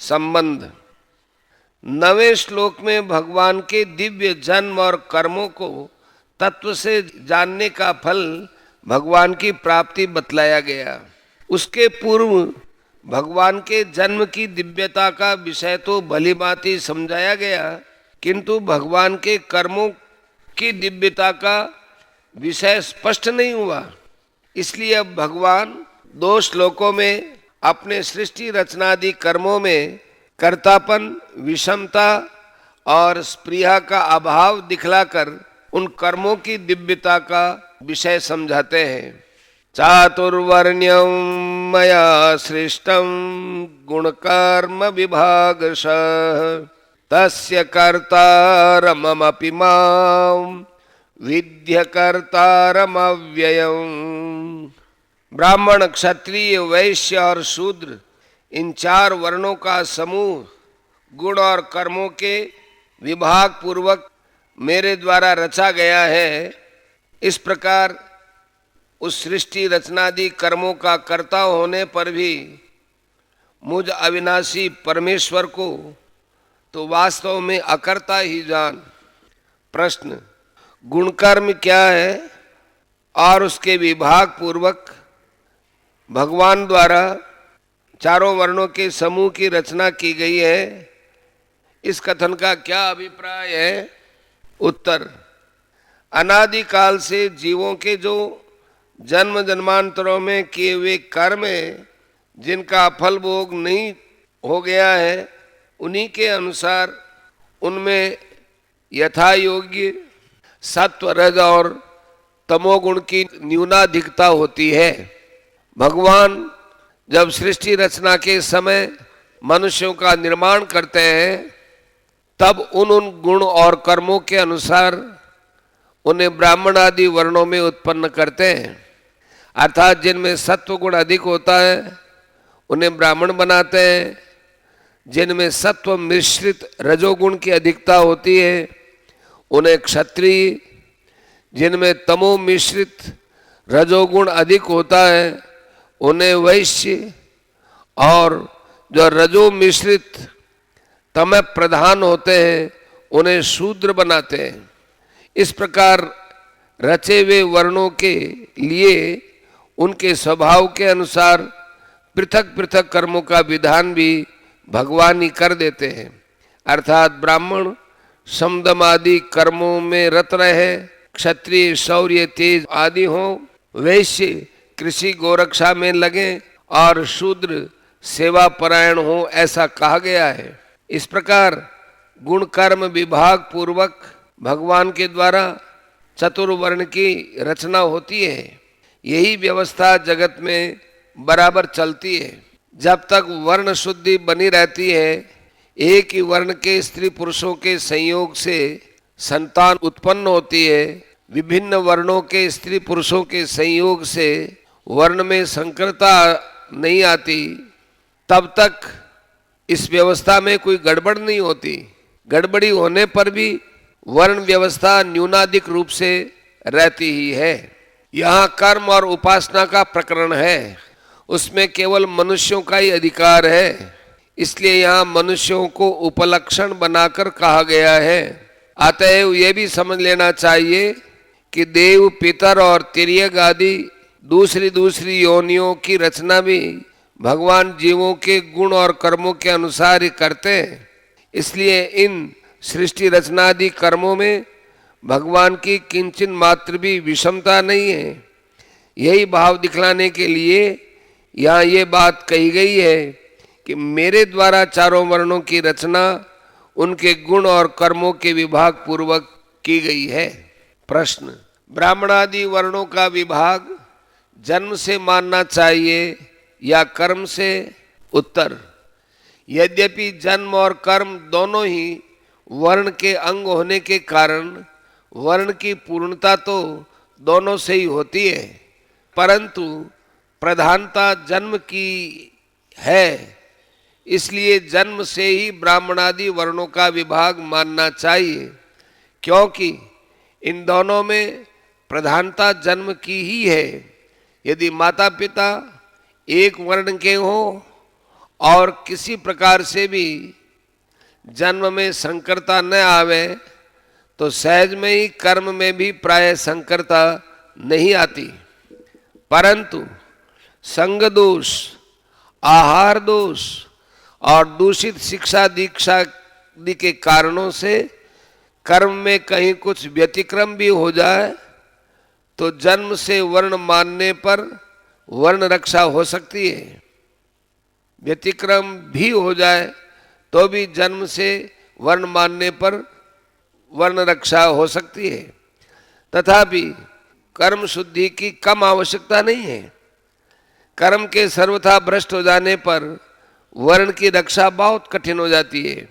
संबंध। 9वें श्लोक में भगवान के दिव्य जन्म और कर्मों को तत्व से जानने का फल भगवान की प्राप्ति बतलाया गया। उसके पूर्व भगवान के जन्म की दिव्यता का विषय तो भलीभांति समझाया गया, किंतु भगवान के कर्मों की दिव्यता का विषय स्पष्ट नहीं हुआ। इसलिए अब भगवान 2 श्लोकों में अपने सृष्टि रचनादि कर्मों में कर्तापन, विषमता और स्पृहा का अभाव दिखलाकर उन कर्मों की दिव्यता का विषय समझाते हैं। चातुर्वर्ण्यं मया सृष्टं गुणकर्म विभागशः तस्य कर्तारमपि मां विद्य कर्तारमव्ययम्। ब्राह्मण, क्षत्रिय, वैश्य और शूद्र, इन 4 वर्णों का समूह गुण और कर्मों के विभाग पूर्वक मेरे द्वारा रचा गया है। इस प्रकार उस सृष्टि रचनादि कर्मों का कर्ता होने पर भी मुझ अविनाशी परमेश्वर को तो वास्तव में अकर्ता ही जान। प्रश्न, गुणकर्म क्या है और उसके विभाग पूर्वक भगवान द्वारा 4 वर्णों के समूह की रचना की गई है, इस कथन का क्या अभिप्राय है? उत्तर, अनादिकाल से जीवों के जो जन्म जन्मांतरों में किए हुए कर्म है, जिनका फल भोग नहीं हो गया है, उन्हीं के अनुसार उनमें यथा योग्य सत्व, रज और तमोगुण की न्यूनाधिकता होती है। भगवान जब सृष्टि रचना के समय मनुष्यों का निर्माण करते हैं, तब उन गुण और कर्मों के अनुसार उन्हें ब्राह्मण आदि वर्णों में उत्पन्न करते हैं। अर्थात जिनमें सत्व गुण अधिक होता है उन्हें ब्राह्मण बनाते हैं, जिनमें सत्व मिश्रित रजोगुण की अधिकता होती है उन्हें क्षत्रिय, जिनमें तमो मिश्रित रजोगुण अधिक होता है उन्हें वैश्य, और जो रजो मिश्रित तम प्रधान होते हैं उन्हें शूद्र बनाते हैं। इस प्रकार रचे हुए वर्णों के लिए उनके स्वभाव के अनुसार पृथक पृथक कर्मों का विधान भी भगवान ही कर देते हैं। अर्थात ब्राह्मण समदम आदि कर्मों में रत रहे, क्षत्रिय शौर्य तेज आदि हों, वैश्य कृषि गोरक्षा में लगे और शूद्र सेवा परायण हो, ऐसा कहा गया है। इस प्रकार गुण कर्म विभाग पूर्वक भगवान के द्वारा चतुर्वर्ण की रचना होती है। यही व्यवस्था जगत में बराबर चलती है। जब तक वर्ण शुद्धि बनी रहती है, एक ही वर्ण के स्त्री पुरुषों के संयोग से संतान उत्पन्न होती है, विभिन्न वर्णों के स्त्री पुरुषों के संयोग से वर्ण में संकरता नहीं आती, तब तक इस व्यवस्था में कोई गड़बड़ नहीं होती। गड़बड़ी होने पर भी वर्ण व्यवस्था न्यूनाधिक रूप से रहती ही है। यहाँ कर्म और उपासना का प्रकरण है, उसमें केवल मनुष्यों का ही अधिकार है, इसलिए यहाँ मनुष्यों को उपलक्षण बनाकर कहा गया है। अतएव ये भी समझ लेना चाहिए कि देव, पितर और तिर्यक आदि दूसरी योनियों की रचना भी भगवान जीवों के गुण और कर्मों के अनुसार ही करते हैं। इसलिए इन सृष्टि रचनादि कर्मों में भगवान की किंचन मात्र भी विषमता नहीं है। यही भाव दिखलाने के लिए यहाँ ये बात कही गई है कि मेरे द्वारा 4 वर्णों की रचना उनके गुण और कर्मों के विभाग पूर्वक की गई है। प्रश्न, ब्राह्मणादि वर्णों का विभाग जन्म से मानना चाहिए या कर्म से? उत्तर, यद्यपि जन्म और कर्म दोनों ही वर्ण के अंग होने के कारण वर्ण की पूर्णता तो दोनों से ही होती है, परंतु प्रधानता जन्म की है, इसलिए जन्म से ही ब्राह्मणादि वर्णों का विभाग मानना चाहिए, क्योंकि इन दोनों में प्रधानता जन्म की ही है। यदि माता पिता एक वर्ण के हों और किसी प्रकार से भी जन्म में संकरता न आवे तो सहज में ही कर्म में भी प्राय संकरता नहीं आती, परंतु संग दोष, आहार दोष और दूषित शिक्षा दीक्षा आदि के कारणों से कर्म में कहीं कुछ व्यतिक्रम भी हो जाए तो जन्म से वर्ण मानने पर वर्ण रक्षा हो सकती है। व्यतिक्रम भी हो जाए तो भी जन्म से वर्ण मानने पर वर्ण रक्षा हो सकती है। तथापि कर्म शुद्धि की कम आवश्यकता नहीं है। कर्म के सर्वथा भ्रष्ट हो जाने पर वर्ण की रक्षा बहुत कठिन हो जाती है।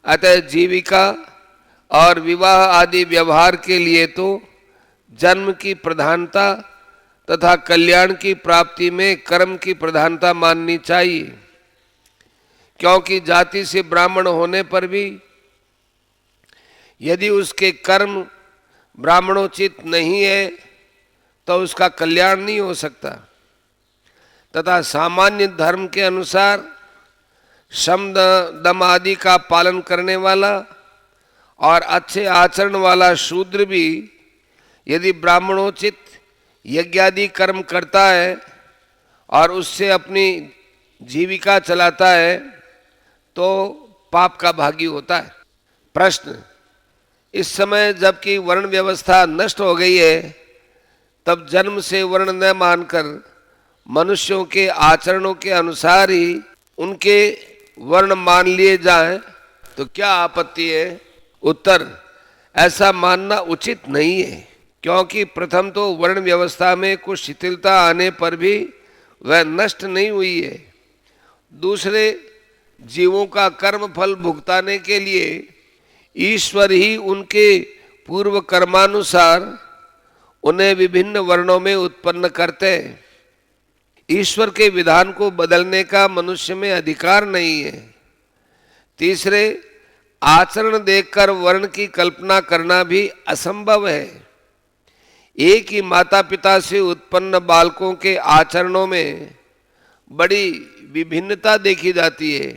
अतः जीविका और विवाह आदि व्यवहार के लिए तो जन्म की प्रधानता तथा कल्याण की प्राप्ति में कर्म की प्रधानता माननी चाहिए, क्योंकि जाति से ब्राह्मण होने पर भी यदि उसके कर्म ब्राह्मणोचित नहीं है तो उसका कल्याण नहीं हो सकता। तथा सामान्य धर्म के अनुसार शम दम आदि का पालन करने वाला और अच्छे आचरण वाला शूद्र भी यदि ब्राह्मणोचित यज्ञादि कर्म करता है और उससे अपनी जीविका चलाता है तो पाप का भागी होता है। प्रश्न: इस समय जबकि वर्ण व्यवस्था नष्ट हो गई है, तब जन्म से वर्ण न मानकर मनुष्यों के आचरणों के अनुसार ही उनके वर्ण मान लिए जाएं तो क्या आपत्ति है? उत्तर: ऐसा मानना उचित नहीं है, क्योंकि प्रथम तो वर्ण व्यवस्था में कुछ शिथिलता आने पर भी वह नष्ट नहीं हुई है। दूसरे, जीवों का कर्म फल भुगताने के लिए ईश्वर ही उनके पूर्व कर्मानुसार उन्हें विभिन्न वर्णों में उत्पन्न करते हैं। ईश्वर के विधान को बदलने का मनुष्य में अधिकार नहीं है। तीसरे, आचरण देखकर वर्ण की कल्पना करना भी असंभव है। एक ही माता पिता से उत्पन्न बालकों के आचरणों में बड़ी विभिन्नता देखी जाती है।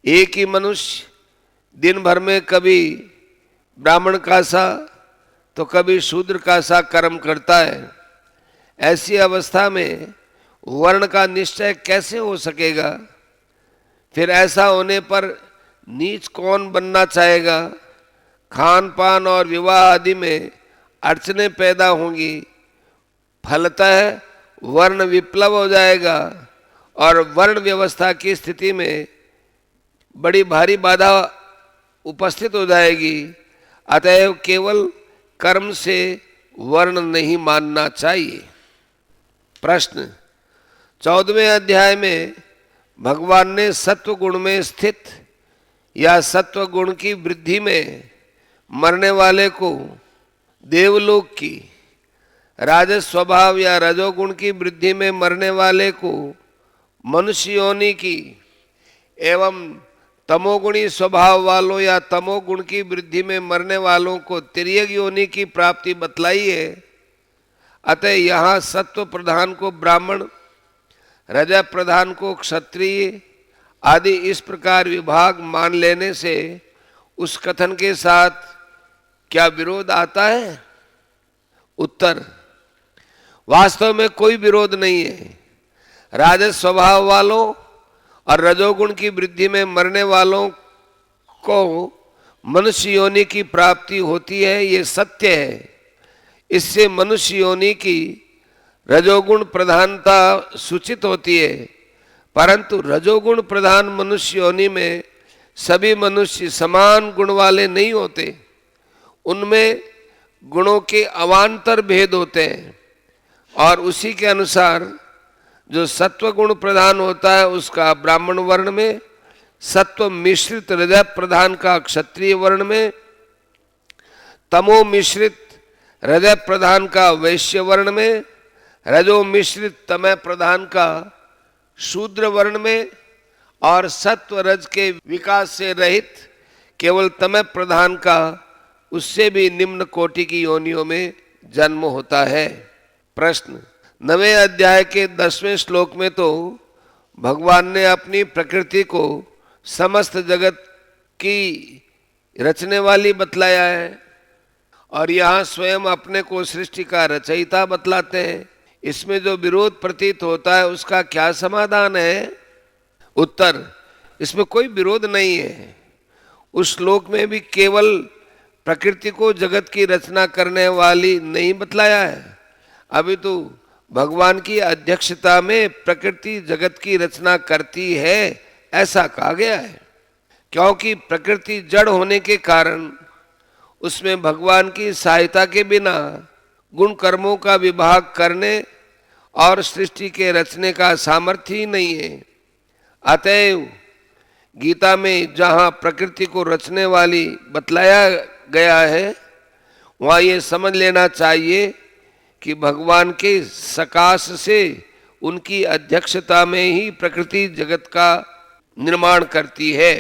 एक ही मनुष्य दिन भर में कभी ब्राह्मण का सा तो कभी शूद्र का सा कर्म करता है। ऐसी अवस्था में वर्ण का निश्चय कैसे हो सकेगा? फिर ऐसा होने पर नीच कौन बनना चाहेगा? खान पान और विवाह आदि में अड़चने पैदा होंगी। फलतः वर्ण विप्लव हो जाएगा और वर्ण व्यवस्था की स्थिति में बड़ी भारी बाधा उपस्थित हो जाएगी। अतएव केवल कर्म से वर्ण नहीं मानना चाहिए। प्रश्न: 14वें अध्याय में भगवान ने सत्व गुण में स्थित या सत्व गुण की वृद्धि में मरने वाले को देवलोक की, राजस स्वभाव या रजोगुण की वृद्धि में मरने वाले को मनुष्य योनि की एवं तमोगुणी स्वभाव वालों या तमोगुण की वृद्धि में मरने वालों को तिर्यक योनि की प्राप्ति बतलाई है। अतः यहाँ सत्व प्रधान को ब्राह्मण, रज प्रधान को क्षत्रिय आदि इस प्रकार विभाग मान लेने से उस कथन के साथ क्या विरोध आता है? उत्तर: वास्तव में कोई विरोध नहीं है। राजस स्वभाव वालों और रजोगुण की वृद्धि में मरने वालों को मनुष्य योनि की प्राप्ति होती है, ये सत्य है। इससे मनुष्य योनि की रजोगुण प्रधानता सूचित होती है, परंतु रजोगुण प्रधान मनुष्य योनि में सभी मनुष्य समान गुण वाले नहीं होते। उनमें गुणों के अवान्तर भेद होते हैं और उसी के अनुसार जो सत्व गुण प्रधान होता है उसका ब्राह्मण वर्ण में, सत्व मिश्रित रज प्रधान का क्षत्रिय वर्ण में, तमो मिश्रित रज प्रधान का वैश्य वर्ण में, रजो मिश्रित तमय प्रधान का शूद्र वर्ण में और सत्व रज के विकास से रहित केवल तमय प्रधान का उससे भी निम्न कोटि की योनियों में जन्म होता है। प्रश्न: 9वें अध्याय के 10वें श्लोक में तो भगवान ने अपनी प्रकृति को समस्त जगत की रचने वाली बतलाया है और यहाँ स्वयं अपने को सृष्टि का रचयिता बतलाते हैं। इसमें जो विरोध प्रतीत होता है उसका क्या समाधान है? उत्तर, इसमें कोई विरोध नहीं है। उस श्लोक में भी केवल प्रकृति को जगत की रचना करने वाली नहीं बतलाया है, अभी तो भगवान की अध्यक्षता में प्रकृति जगत की रचना करती है ऐसा कहा गया है। क्योंकि प्रकृति जड़ होने के कारण उसमें भगवान की सहायता के बिना गुण कर्मों का विभाग करने और सृष्टि के रचने का सामर्थ्य ही नहीं है। अतएव गीता में जहाँ प्रकृति को रचने वाली बतलाया गया है वहाँ ये समझ लेना चाहिए कि भगवान के सकाश से उनकी अध्यक्षता में ही प्रकृति जगत का निर्माण करती है।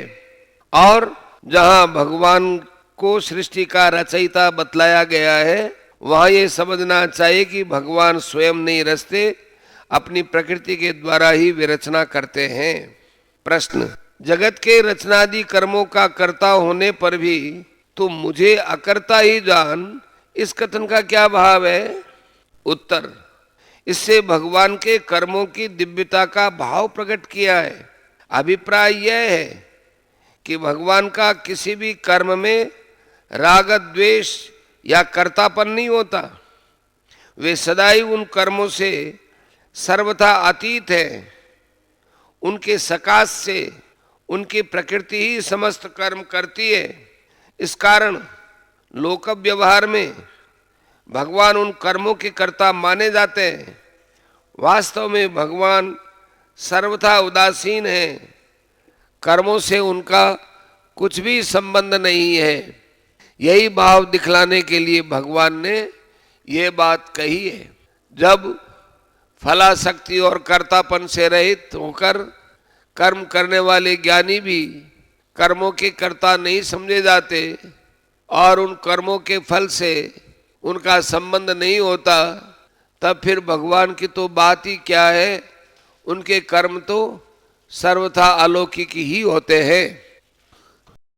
और जहाँ भगवान को सृष्टि का रचयिता बतलाया गया है वहाँ ये समझना चाहिए कि भगवान स्वयं नहीं रचते, अपनी प्रकृति के द्वारा ही वे रचना करते हैं। प्रश्न, जगत के रचनादि कर्मों का कर्ता होने पर भी तुम मुझे अकर्ता ही जान, इस कथन का क्या भाव है? उत्तर, इससे भगवान के कर्मों की दिव्यता का भाव प्रकट किया है। अभिप्राय यह है कि भगवान का किसी भी कर्म में राग द्वेष या कर्तापन नहीं होता। वे सदा ही उन कर्मों से सर्वथा अतीत है। उनके सकाश से उनकी प्रकृति ही समस्त कर्म करती है। इस कारण लोक व्यवहार में भगवान उन कर्मों के कर्ता माने जाते हैं। वास्तव में भगवान सर्वथा उदासीन है, कर्मों से उनका कुछ भी संबंध नहीं है। यही भाव दिखलाने के लिए भगवान ने ये बात कही है। जब फलाशक्ति और कर्तापन से रहित होकर कर्म करने वाले ज्ञानी भी कर्मों के कर्ता नहीं समझे जाते और उन कर्मों के फल से उनका संबंध नहीं होता, तब फिर भगवान की तो बात ही क्या है। उनके कर्म तो सर्वथा अलौकिक ही होते हैं।